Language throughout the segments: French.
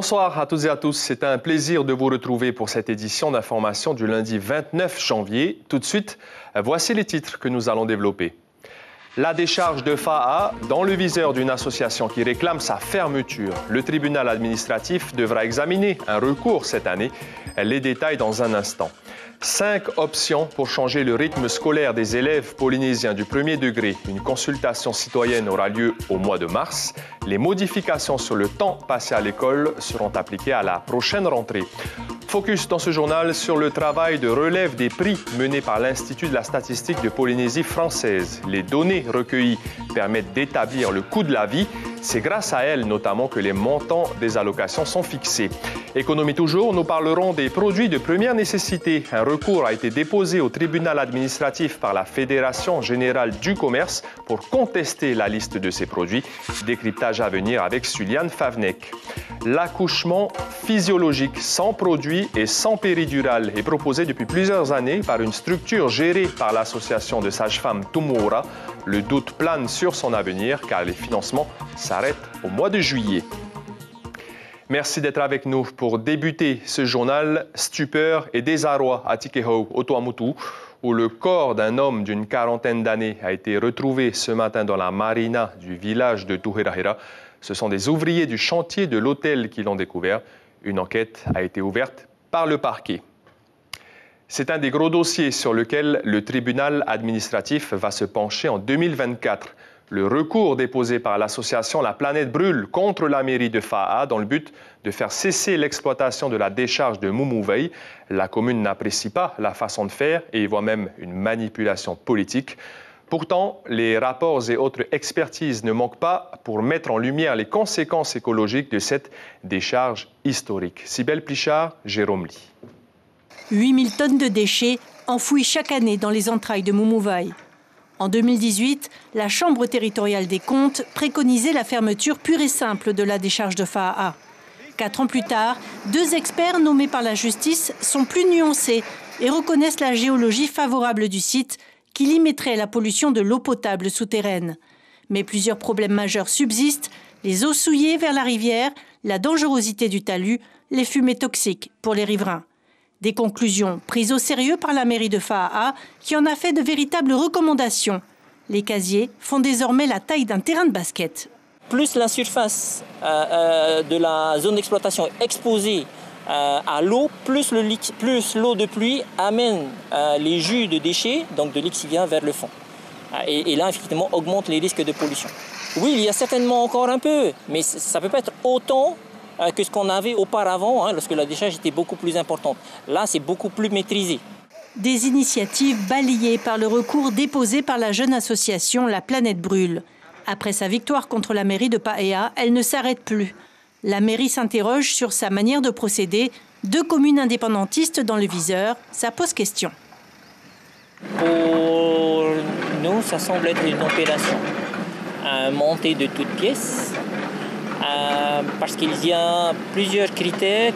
Bonsoir à toutes et à tous. C'est un plaisir de vous retrouver pour cette édition d'information du lundi 29 janvier. Tout de suite, voici les titres que nous allons développer. La décharge de FAA dans le viseur d'une association qui réclame sa fermeture. Le tribunal administratif devra examiner un recours cette année. Les détails dans un instant. 5 options pour changer le rythme scolaire des élèves polynésiens du premier degré. Une consultation citoyenne aura lieu au mois de mars. Les modifications sur le temps passé à l'école seront appliquées à la prochaine rentrée. Focus dans ce journal sur le travail de relève des prix mené par l'Institut de la statistique de Polynésie française. Les données recueillies permettent d'établir le coût de la vie. C'est grâce à elles notamment que les montants des allocations sont fixés. Économie toujours, nous parlerons des produits de première nécessité. Un recours a été déposé au tribunal administratif par la Fédération générale du commerce pour contester la liste de ces produits. Décryptage à venir avec Suliane Favnek. L'accouchement physiologique sans produit et sans péridurale est proposé depuis plusieurs années par une structure gérée par l'association de sages-femmes Tumura. Le doute plane sur son avenir car les financements s'arrêtent au mois de juillet. Merci d'être avec nous pour débuter ce journal. Stupeur et désarroi à Tikehau, au Tuamotu, où le corps d'un homme d'une quarantaine d'années a été retrouvé ce matin dans la marina du village de Tuherahera. Ce sont des ouvriers du chantier de l'hôtel qui l'ont découvert. Une enquête a été ouverte par le parquet. C'est un des gros dossiers sur lequel le tribunal administratif va se pencher en 2024. Le recours déposé par l'association La Planète Brûle contre la mairie de FAA dans le but de faire cesser l'exploitation de la décharge de Mumuwei. La commune n'apprécie pas la façon de faire et y voit même une manipulation politique. Pourtant, les rapports et autres expertises ne manquent pas pour mettre en lumière les conséquences écologiques de cette décharge historique. Cybèle Plichard, Jérôme Lee. 8000 tonnes de déchets enfouis chaque année dans les entrailles de Mumuwei. En 2018, la Chambre territoriale des comptes préconisait la fermeture pure et simple de la décharge de FAA. 4 ans plus tard, 2 experts nommés par la justice sont plus nuancés et reconnaissent la géologie favorable du site qui limiterait la pollution de l'eau potable souterraine. Mais plusieurs problèmes majeurs subsistent, les eaux souillées vers la rivière, la dangerosité du talus, les fumées toxiques pour les riverains. Des conclusions prises au sérieux par la mairie de FAA qui en a fait de véritables recommandations. Les casiers font désormais la taille d'un terrain de basket. Plus la surface de la zone d'exploitation est exposée à l'eau, plus l'eau de pluie amène les jus de déchets, donc de l'exivien, vers le fond. Et là, effectivement, augmente les risques de pollution. Oui, il y a certainement encore un peu, mais ça ne peut pas être autant que ce qu'on avait auparavant, lorsque la décharge était beaucoup plus importante. Là, c'est beaucoup plus maîtrisé. Des initiatives balayées par le recours déposé par la jeune association La Planète Brûle. Après sa victoire contre la mairie de Paea, elle ne s'arrête plus. La mairie s'interroge sur sa manière de procéder. 2 communes indépendantistes dans le viseur, ça pose question. Pour nous, ça semble être une opération montée de toutes pièces. Parce qu'il y a plusieurs critères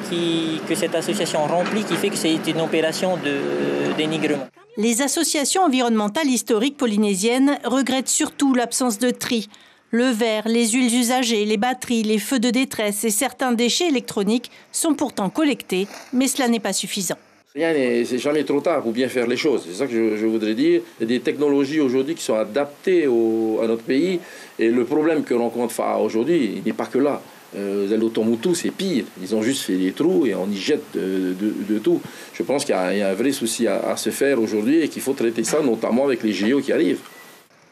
que cette association remplit qui fait que c'est une opération de dénigrement. Les associations environnementales historiques polynésiennes regrettent surtout l'absence de tri. Le verre, les huiles usagées, les batteries, les feux de détresse et certains déchets électroniques sont pourtant collectés, mais cela n'est pas suffisant. Rien c'est jamais trop tard pour bien faire les choses. C'est ça que je voudrais dire. Il y a des technologies aujourd'hui qui sont adaptées à notre pays. Et le problème que rencontre FAA aujourd'hui, il n'est pas que là. L'Automutu, c'est pire. Ils ont juste fait des trous et on y jette de tout. Je pense qu'il y a un vrai souci à se faire aujourd'hui et qu'il faut traiter ça, notamment avec les JO qui arrivent.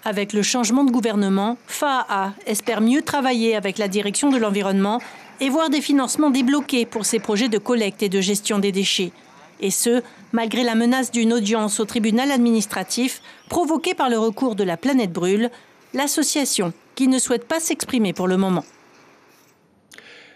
Avec le changement de gouvernement, FAA espère mieux travailler avec la direction de l'environnement et voir des financements débloqués pour ses projets de collecte et de gestion des déchets. Et ce, malgré la menace d'une audience au tribunal administratif provoquée par le recours de La Planète Brûle, l'association qui ne souhaite pas s'exprimer pour le moment.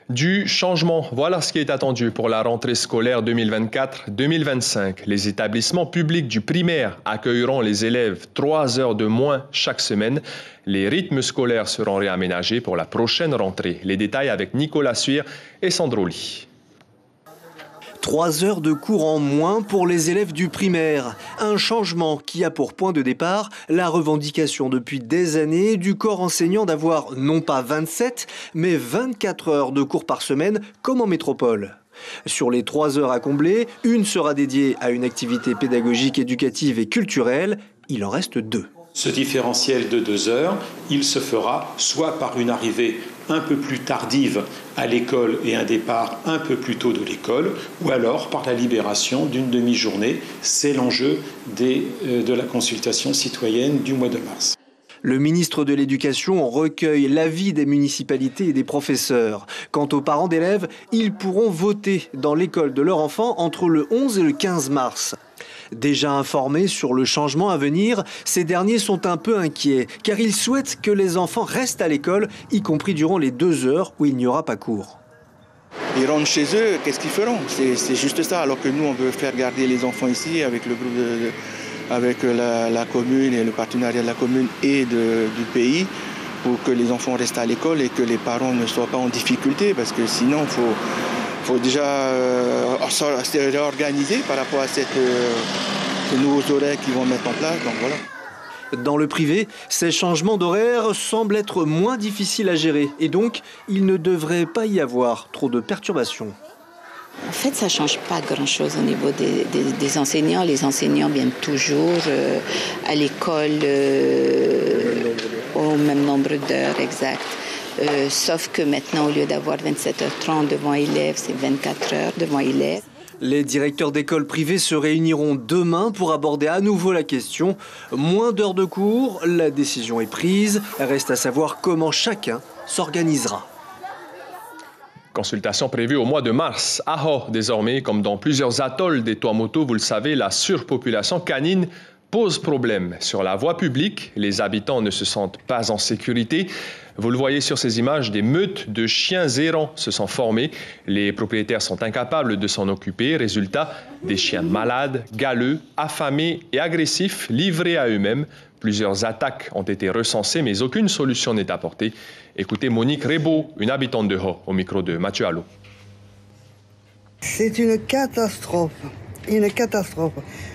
Du changement, voilà ce qui est attendu pour la rentrée scolaire 2024-2025. Les établissements publics du primaire accueilleront les élèves 3 heures de moins chaque semaine. Les rythmes scolaires seront réaménagés pour la prochaine rentrée. Les détails avec Nicolas Suire et Sandro Ly. 3 heures de cours en moins pour les élèves du primaire. Un changement qui a pour point de départ la revendication depuis des années du corps enseignant d'avoir non pas 27, mais 24 heures de cours par semaine comme en métropole. Sur les 3 heures à combler, une sera dédiée à une activité pédagogique, éducative et culturelle. Il en reste 2. Ce différentiel de 2 heures, il se fera soit par une arrivée un peu plus tardive à l'école et un départ un peu plus tôt de l'école, ou alors par la libération d'une demi-journée. C'est l'enjeu de la consultation citoyenne du mois de mars. Le ministre de l'Éducation recueille l'avis des municipalités et des professeurs. Quant aux parents d'élèves, ils pourront voter dans l'école de leur enfant entre le 11 et le 15 mars. Déjà informés sur le changement à venir, ces derniers sont un peu inquiets, car ils souhaitent que les enfants restent à l'école, y compris durant les 2 heures où il n'y aura pas cours. Ils rentrent chez eux, qu'est-ce qu'ils feront? C'est juste ça, alors que nous, on veut faire garder les enfants ici avec le groupe avec la commune et le partenariat de la commune et du pays pour que les enfants restent à l'école et que les parents ne soient pas en difficulté, parce que sinon, il faut déjà se réorganiser par rapport à ces nouveaux horaires qu'ils vont mettre en place. Donc voilà. Dans le privé, ces changements d'horaire semblent être moins difficiles à gérer et donc il ne devrait pas y avoir trop de perturbations. En fait, ça ne change pas grand-chose au niveau des enseignants. Les enseignants viennent toujours à l'école au même nombre d'heures, exact. Sauf que maintenant, au lieu d'avoir 27h30 devant élèves, c'est 24 heures devant élèves. Les directeurs d'écoles privées se réuniront demain pour aborder à nouveau la question. Moins d'heures de cours, la décision est prise. Reste à savoir comment chacun s'organisera. Consultation prévue au mois de mars. À Hau, désormais, comme dans plusieurs atolls des Tuamotu, vous le savez, la surpopulation canine pose problème. Sur la voie publique, les habitants ne se sentent pas en sécurité. Vous le voyez sur ces images, des meutes de chiens errants se sont formées. Les propriétaires sont incapables de s'en occuper. Résultat, des chiens malades, galeux, affamés et agressifs, livrés à eux-mêmes. Plusieurs attaques ont été recensées, mais aucune solution n'est apportée. Écoutez Monique Rebaud, une habitante de Hau, au micro de Mathieu Allot. C'est une catastrophe. Une catastrophe.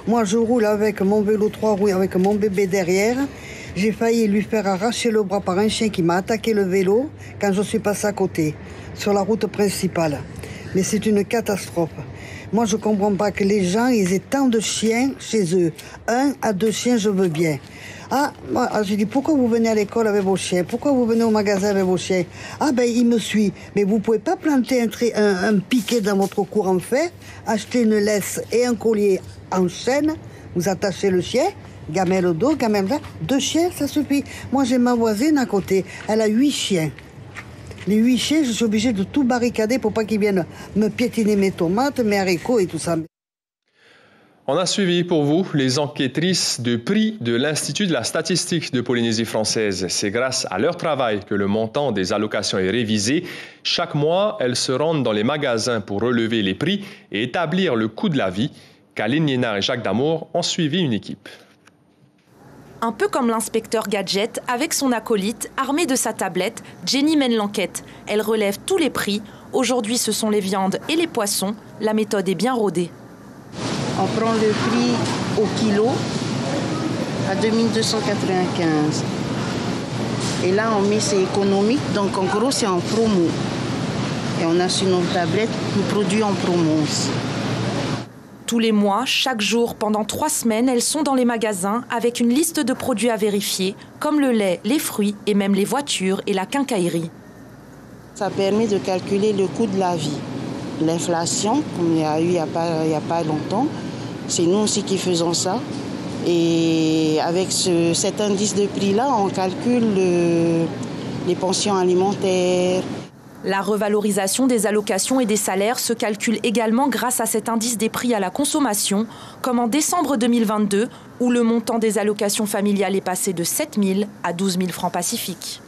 Moi, je roule avec mon vélo 3 roues, avec mon bébé derrière. J'ai failli lui faire arracher le bras par un chien qui m'a attaqué le vélo quand je suis passé à côté, sur la route principale. Mais c'est une catastrophe. Moi, je ne comprends pas que les gens, ils aient tant de chiens chez eux. 1 à 2 chiens, je veux bien. Ah, moi, j'ai dit, pourquoi vous venez à l'école avec vos chiens? Pourquoi vous venez au magasin avec vos chiens? Ah, ben, il me suit. Mais vous ne pouvez pas planter un piquet dans votre cour en fer, acheter une laisse et un collier en chaîne, vous attachez le chien, gamelle au dos, gamelle là. 2 chiens, ça suffit. Moi, j'ai ma voisine à côté. Elle a 8 chiens. Les 8 chiens, je suis obligée de tout barricader pour pas qu'ils viennent me piétiner mes tomates, mes haricots et tout ça. On a suivi pour vous les enquêtrices de prix de l'Institut de la statistique de Polynésie française. C'est grâce à leur travail que le montant des allocations est révisé. Chaque mois, elles se rendent dans les magasins pour relever les prix et établir le coût de la vie. Kaline Liénard et Jacques Damour ont suivi une équipe. Un peu comme l'inspecteur Gadget, avec son acolyte, armé de sa tablette, Jenny mène l'enquête. Elle relève tous les prix. Aujourd'hui, ce sont les viandes et les poissons. La méthode est bien rodée. On prend le prix au kilo à 2295. Et là, on met c'est économique, donc en gros, c'est en promo. Et on a sur nos tablettes le produit en promo aussi. Tous les mois, chaque jour, pendant 3 semaines, elles sont dans les magasins avec une liste de produits à vérifier, comme le lait, les fruits et même les voitures et la quincaillerie. Ça permet de calculer le coût de la vie. L'inflation, comme il y a eu il y a pas longtemps, c'est nous aussi qui faisons ça. Et avec cet indice de prix-là, on calcule les pensions alimentaires. La revalorisation des allocations et des salaires se calcule également grâce à cet indice des prix à la consommation, comme en décembre 2022, où le montant des allocations familiales est passé de 7 000 à 12 000 francs pacifiques.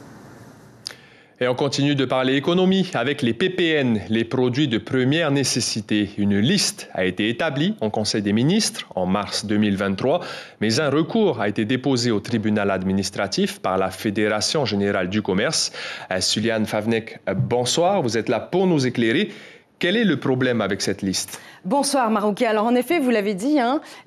Et on continue de parler économie avec les PPN, les produits de première nécessité. Une liste a été établie en Conseil des ministres en mars 2023, mais un recours a été déposé au tribunal administratif par la Fédération générale du commerce. Suliane Favnek, bonsoir, vous êtes là pour nous éclairer. Quel est le problème avec cette liste? Bonsoir Marouki. Alors en effet, vous l'avez dit,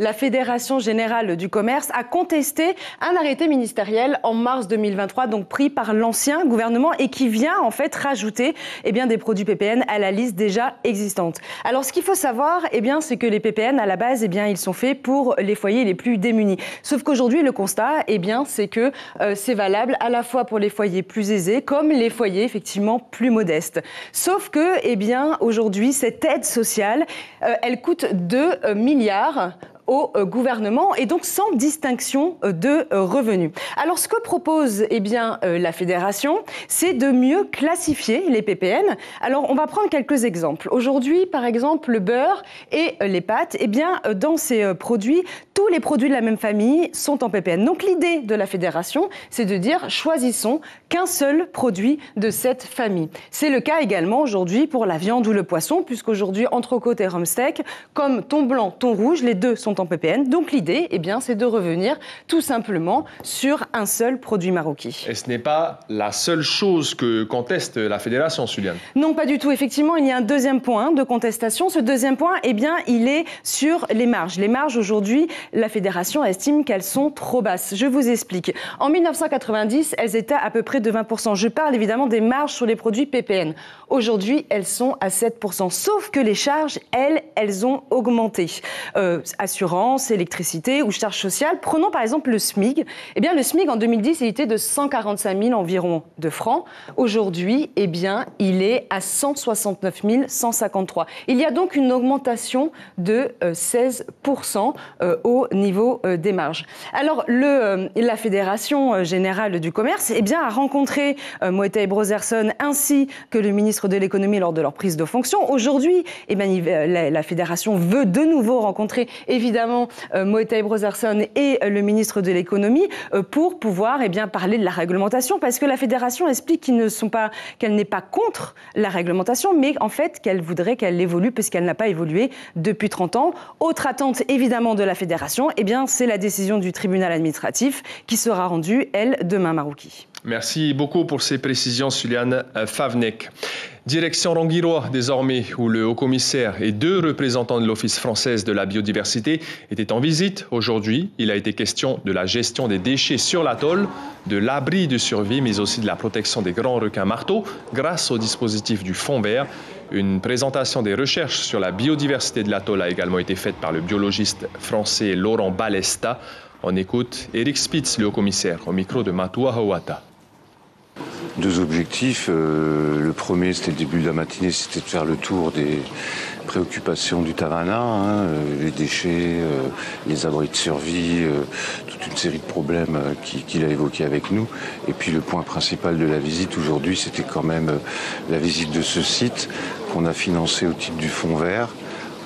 la Fédération Générale du Commerce a contesté un arrêté ministériel en mars 2023, donc pris par l'ancien gouvernement et qui vient en fait rajouter des produits PPN à la liste déjà existante. Alors ce qu'il faut savoir, c'est que les PPN à la base, ils sont faits pour les foyers les plus démunis. Sauf qu'aujourd'hui, le constat, c'est que c'est valable à la fois pour les foyers plus aisés comme les foyers effectivement plus modestes. Sauf que, aujourd'hui, cette aide sociale, elle coûte 2 milliards au gouvernement et donc sans distinction de revenus. Alors ce que propose la fédération, c'est de mieux classifier les PPN. Alors on va prendre quelques exemples. Aujourd'hui, par exemple, le beurre et les pâtes, dans ces produits, tous les produits de la même famille sont en PPN. Donc l'idée de la fédération, c'est de dire choisissons qu'un seul produit de cette famille. C'est le cas également aujourd'hui pour la viande ou le poisson, puisqu'aujourd'hui entrecôte et rhum steak, comme thon blanc, thon rouge, les deux sont en PPN. Donc l'idée, c'est de revenir tout simplement sur un seul produit maroquis. Et ce n'est pas la seule chose que conteste la fédération, Suliane? Non, pas du tout. Effectivement, il y a un deuxième point de contestation. Ce deuxième point, il est sur les marges. Les marges, aujourd'hui, la fédération estime qu'elles sont trop basses. Je vous explique. En 1990, elles étaient à peu près de 20%. Je parle évidemment des marges sur les produits PPN. Aujourd'hui, elles sont à 7%. Sauf que les charges, elles ont augmenté. Assurance, électricité ou charges sociales. Prenons par exemple le SMIC. Le SMIC en 2010, il était de 145 000 environ de francs. Aujourd'hui, il est à 169 153. Il y a donc une augmentation de 16% au niveau des marges. Alors, la Fédération Générale du Commerce a rencontré Moetai Brotherson ainsi que le ministre de l'Économie lors de leur prise de fonction. Aujourd'hui, la Fédération veut de nouveau rencontrer évidemment Moetai Brotherson et le ministre de l'Économie pour pouvoir parler de la réglementation, parce que la Fédération explique qu'elle n'est pas contre la réglementation, mais en fait qu'elle voudrait qu'elle évolue puisqu'elle n'a pas évolué depuis 30 ans. Autre attente évidemment de la Fédération, c'est la décision du tribunal administratif qui sera rendue, elle, demain, Marouki. Merci beaucoup pour ces précisions, Suliane Favnek. Direction Rangiroa, désormais, où le haut-commissaire et 2 représentants de l'Office française de la biodiversité étaient en visite. Aujourd'hui, il a été question de la gestion des déchets sur l'atoll, de l'abri de survie, mais aussi de la protection des grands requins marteaux grâce au dispositif du Fonds vert. Une présentation des recherches sur la biodiversité de l'atoll a également été faite par le biologiste français Laurent Balesta. On écoute Eric Spitz, le haut-commissaire, au micro de Matoua Hawata. 2 objectifs. Le premier, c'était le début de la matinée, c'était de faire le tour des préoccupations du Tavana, les déchets, les abris de survie, toute une série de problèmes qu'il a évoqués avec nous. Et puis le point principal de la visite aujourd'hui, c'était quand même la visite de ce site qu'on a financé au titre du Fonds vert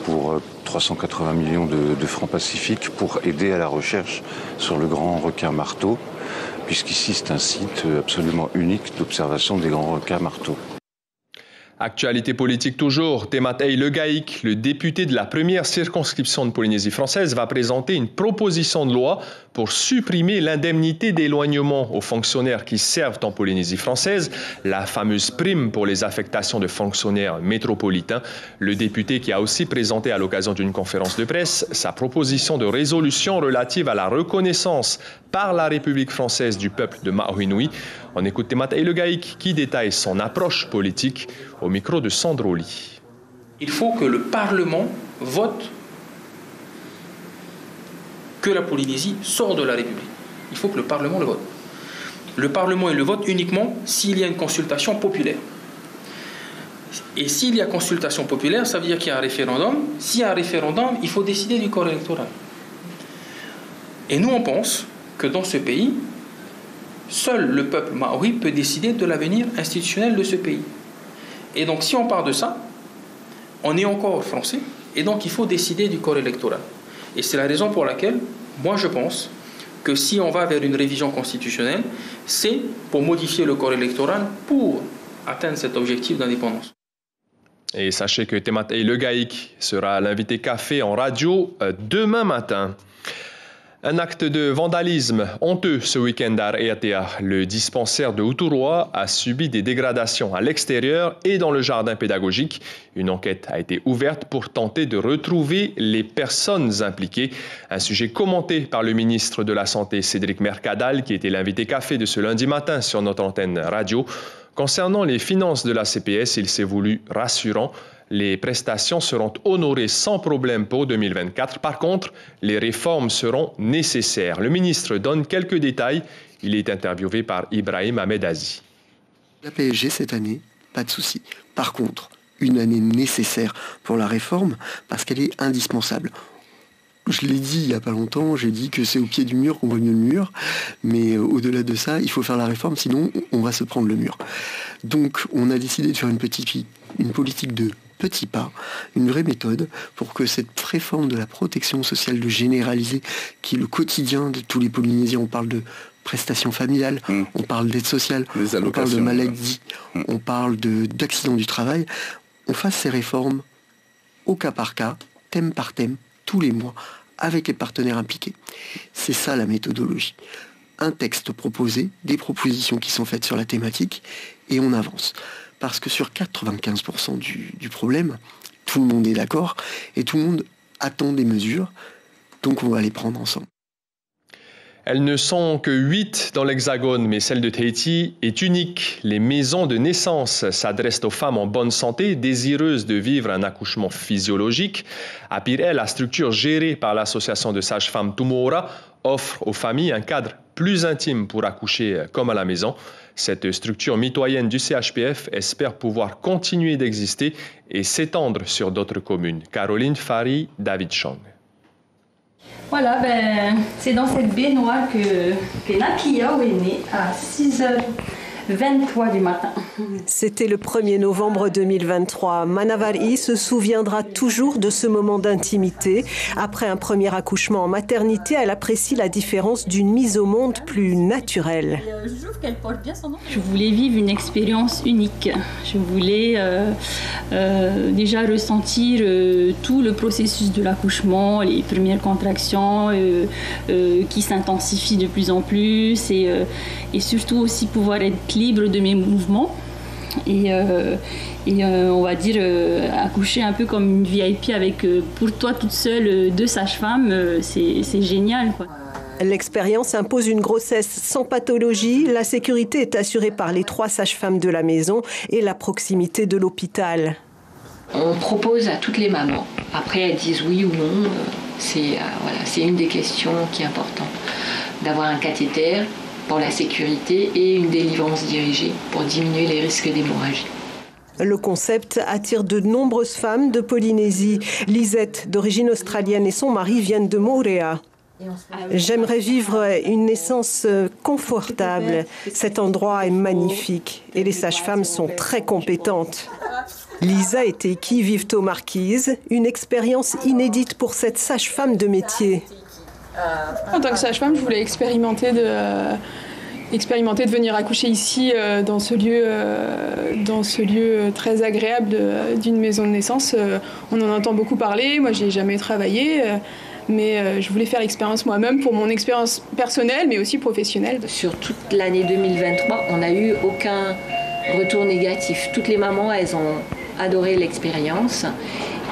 pour 380 millions de francs pacifiques pour aider à la recherche sur le grand requin marteau, puisqu'ici c'est un site absolument unique d'observation des grands requins marteaux. Actualité politique toujours, Tematai Le Gaïk, le député de la première circonscription de Polynésie française, va présenter une proposition de loi pour supprimer l'indemnité d'éloignement aux fonctionnaires qui servent en Polynésie française, la fameuse prime pour les affectations de fonctionnaires métropolitains. Le député qui a aussi présenté à l'occasion d'une conférence de presse sa proposition de résolution relative à la reconnaissance par la République française du peuple de Mahuinui. On écoute Tematai Le Gaïk qui détaille son approche politique au micro de Sandro Ly. Il faut que le Parlement vote que la Polynésie sort de la République. Il faut que le Parlement le vote. Le Parlement il le vote uniquement s'il y a une consultation populaire. Et s'il y a consultation populaire, ça veut dire qu'il y a un référendum. S'il y a un référendum, il faut décider du corps électoral. Et nous, on pense que dans ce pays, seul le peuple maori peut décider de l'avenir institutionnel de ce pays. Et donc, si on part de ça, on est encore français, et donc il faut décider du corps électoral. Et c'est la raison pour laquelle, moi je pense que si on va vers une révision constitutionnelle, c'est pour modifier le corps électoral pour atteindre cet objectif d'indépendance. Et sachez que Tematai Le Gaïk sera l'invité café en radio demain matin. Un acte de vandalisme honteux ce week-end à Araiatea. Le dispensaire de Uturoa a subi des dégradations à l'extérieur et dans le jardin pédagogique. Une enquête a été ouverte pour tenter de retrouver les personnes impliquées. Un sujet commenté par le ministre de la Santé, Cédric Mercadal, qui était l'invité café de ce lundi matin sur notre antenne radio. Concernant les finances de la CPS, il s'est voulu rassurant. Les prestations seront honorées sans problème pour 2024. Par contre, les réformes seront nécessaires. Le ministre donne quelques détails. Il est interviewé par Ibrahim Ahmedazi. La PSG cette année, pas de souci. Par contre, une année nécessaire pour la réforme parce qu'elle est indispensable. Je l'ai dit il n'y a pas longtemps, j'ai dit que c'est au pied du mur qu'on voit mieux le mur, mais au-delà de ça, il faut faire la réforme, sinon on va se prendre le mur. Donc on a décidé de faire une politique de petits pas, une vraie méthode pour que cette réforme de la protection sociale de généraliser, qui est le quotidien de tous les Polynésiens, on parle de prestations familiales, on parle d'aide sociale, on parle de maladies, on parle d'accidents du travail, on fasse ces réformes au cas par cas, thème par thème, tous les mois, avec les partenaires impliqués. C'est ça la méthodologie. Un texte proposé, des propositions qui sont faites sur la thématique, et on avance. Parce que sur 95% du problème, tout le monde est d'accord, et tout le monde attend des mesures, donc on va les prendre ensemble. Elles ne sont que 8 dans l'Hexagone, mais celle de Tahiti est unique. Les maisons de naissance s'adressent aux femmes en bonne santé, désireuses de vivre un accouchement physiologique. À Pirée, la structure gérée par l'association de sages-femmes Tumora offre aux familles un cadre plus intime pour accoucher comme à la maison. Cette structure mitoyenne du CHPF espère pouvoir continuer d'exister et s'étendre sur d'autres communes. Caroline Fari, David Chong. Voilà, c'est dans cette baignoire que Nakia est née à 6h23 du matin. C'était le 1er novembre 2023. Manavari se souviendra toujours de ce moment d'intimité. Après un premier accouchement en maternité, elle apprécie la différence d'une mise au monde plus naturelle. Je trouve qu'elle porte bien son nom. Je voulais vivre une expérience unique. Je voulais déjà ressentir tout le processus de l'accouchement, les premières contractions qui s'intensifient de plus en plus et surtout aussi pouvoir être libre de mes mouvements. Et on va dire accoucher un peu comme une VIP avec pour toi toute seule 2 sages-femmes, c'est génial, quoi. L'expérience impose une grossesse sans pathologie. La sécurité est assurée par les 3 sages-femmes de la maison et la proximité de l'hôpital. On propose à toutes les mamans. Après, elles disent oui ou non. C'est une des questions qui est importante. D'avoir un cathéter pour la sécurité et une délivrance dirigée pour diminuer les risques d'hémorragie. Le concept attire de nombreuses femmes de Polynésie. Lisette, d'origine australienne, et son mari viennent de Moorea. J'aimerais vivre une naissance confortable. Cet endroit est magnifique et les sages-femmes sont très compétentes. Lisa et Teki vivent aux Marquises, une expérience inédite pour cette sage-femme de métier. En tant que sage-femme, je voulais expérimenter de venir accoucher ici dans ce lieu très agréable d'une maison de naissance. On en entend beaucoup parler, moi j'ai jamais travaillé, mais je voulais faire l'expérience moi-même pour mon expérience personnelle mais aussi professionnelle. Sur toute l'année 2023, on n'a eu aucun retour négatif. Toutes les mamans, elles ont adoré l'expérience.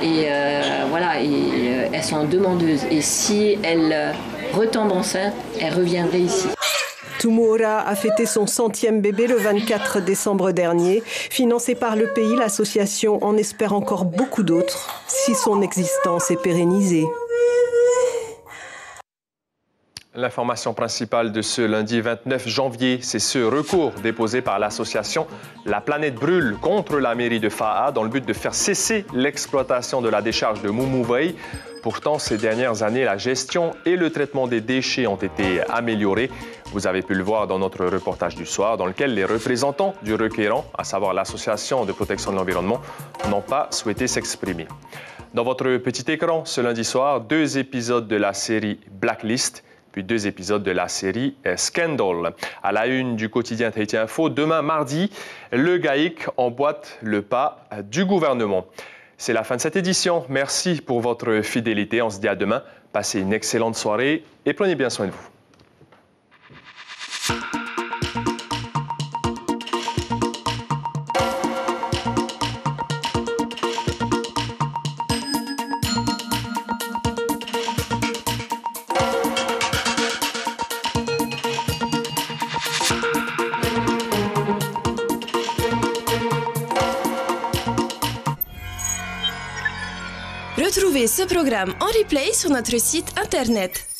Et elles sont demandeuses. Et si elles retombent enceintes, elles reviendraient ici. Tumora a fêté son 100e bébé le 24 décembre dernier. Financé par le pays, l'association en espère encore beaucoup d'autres si son existence est pérennisée. L'information principale de ce lundi 29 janvier, c'est ce recours déposé par l'association La Planète Brûle contre la mairie de Fa'a dans le but de faire cesser l'exploitation de la décharge de Mumuvaï. Pourtant, ces dernières années, la gestion et le traitement des déchets ont été améliorés. Vous avez pu le voir dans notre reportage du soir, dans lequel les représentants du requérant, à savoir l'association de protection de l'environnement, n'ont pas souhaité s'exprimer. Dans votre petit écran, ce lundi soir, 2 épisodes de la série Blacklist, puis 2 épisodes de la série Scandal. À la une du quotidien Tahiti Info, demain mardi, le GAIC emboîte le pas du gouvernement. C'est la fin de cette édition. Merci pour votre fidélité. On se dit à demain Passez une excellente soirée et prenez bien soin de vous. Retrouvez ce programme en replay sur notre site internet.